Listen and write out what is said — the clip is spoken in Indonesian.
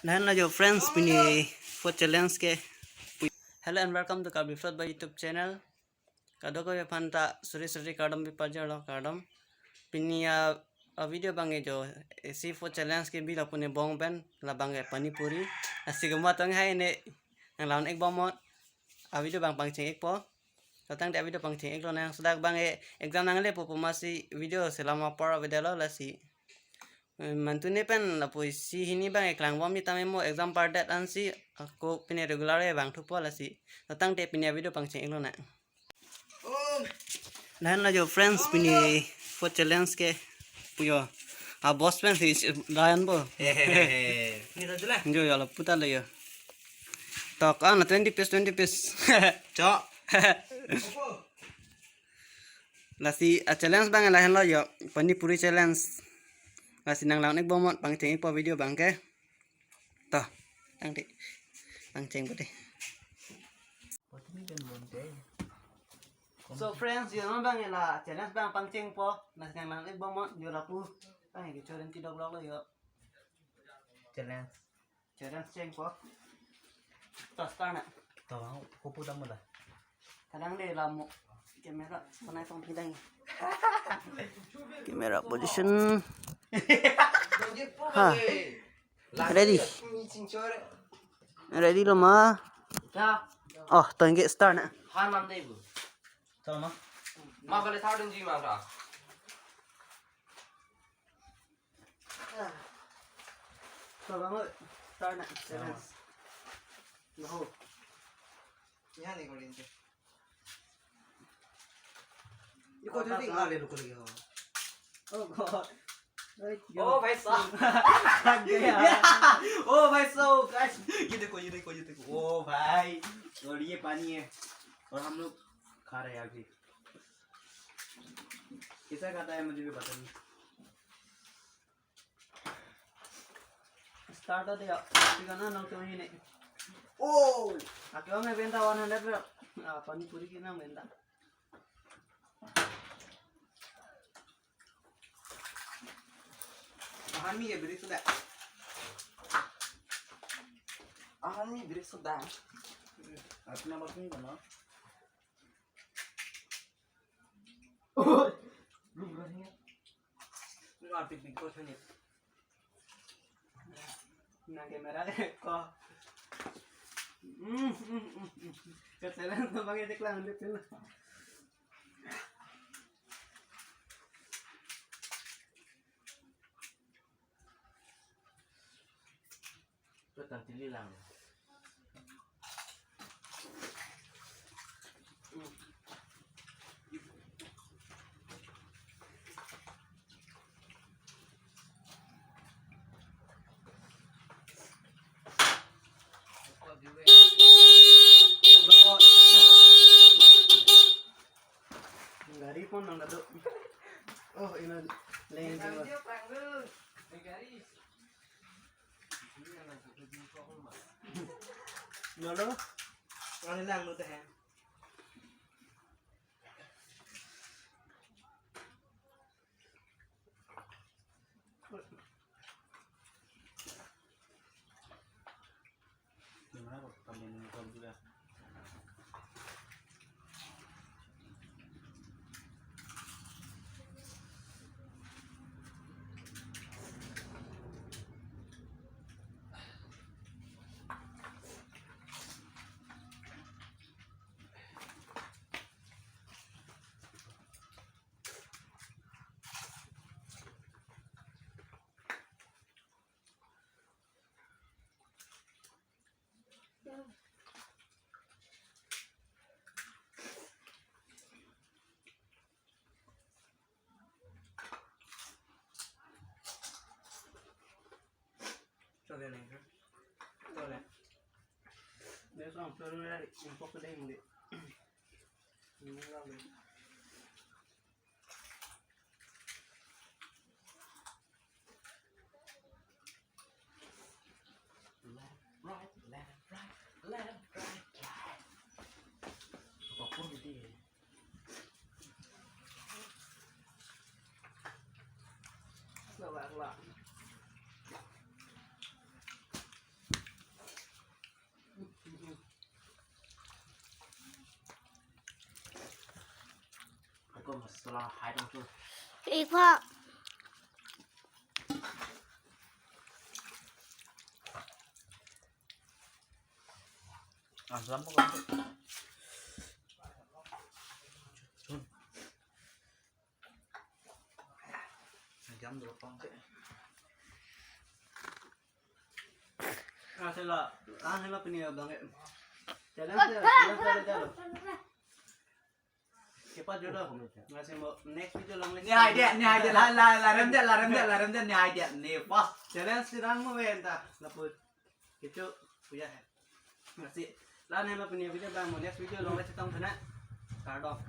Hello your friends, Pani food challenge ke. Hello and welcome to Karbi Flute Boy YouTube channel. Kado ko panta suri kadam bipajalo kadam. Pini a video bange jo si food challenge ke bila pune bong ben la bange Panipuri. Asigama tong hai ne ang lawan ek bomot. A video bang pangching ek po. Datang dia video pangching ek lo nang sudah bange exam nang le po masih video selama para video lo la si. Mantune pen la si hini bang eklang bom ni tame mo exam part dat ansi aku pine regular e bang thupo la si datang te pine video pang cheng lo na dan la jo friends pine food challenge ke puyo a boss pen si layan bo Ni ta jula. jo ya la puta le yo tok an 20 piece Cok. la si a challenge bang la hen lo yo Panipuri challenge masih nang lawan ek bomot pangceng po video bang ke toh ang di pangceng putih so friends yun bang la challenge bang pangceng po masih nang lawan ek bomot yo lapu ay gitu dan tidak blog lo yo Challenge. ceng po toh start na Tahu kupu tamu dah. kadang deh lamu kamera panai pang pidang kamera position ha ready ready lo ma oh tengge start na Han man dei bu. Tahu mah? Ma bale thao dun ji ma ra. so bang start na challenge lo यहाँ नहीं करेंगे. ये को जल्दी आ ले रुको लगे हो. oh god Oh भाई साहब. Oh भाई so guys ये देखो. ओ भाई और ये पानी है और हम लोग खा रहे हैं अभी. कैसा खाता है मुझे भी पता नहीं. start ada ya tigana nang to ini Oh aku me venda 100 Panipuri ki na venda Ahami ya beri sudah. Ahani beri sudah. अपना बकनी बना. Lu berani. Lu arti pikir sini. na kamera ko challenge to bang dekla hande pil Tu tak tililang. gari pun nang dado oh ina lain dua Nolo Ano lang no tahan. Gimana kok tambahin kol juga. Coba nih coba dia sama peluru dari info ke dia mungkin ini lagi Apapun itu. Coba lah setelah hai dong tuh. อีกพ่อ Langsung kok. Jam dulu pang. Sila punya banget. Challenge dia. Cepat jodoh. Ngasih mau next video long lagi. Nih idea lah rem dia nih idea nih pas. Challenge sirang mau entah. Laput. Kecho punya. Ngasih. Lah nih punya video bang mau next video long lagi tong sana. Start off.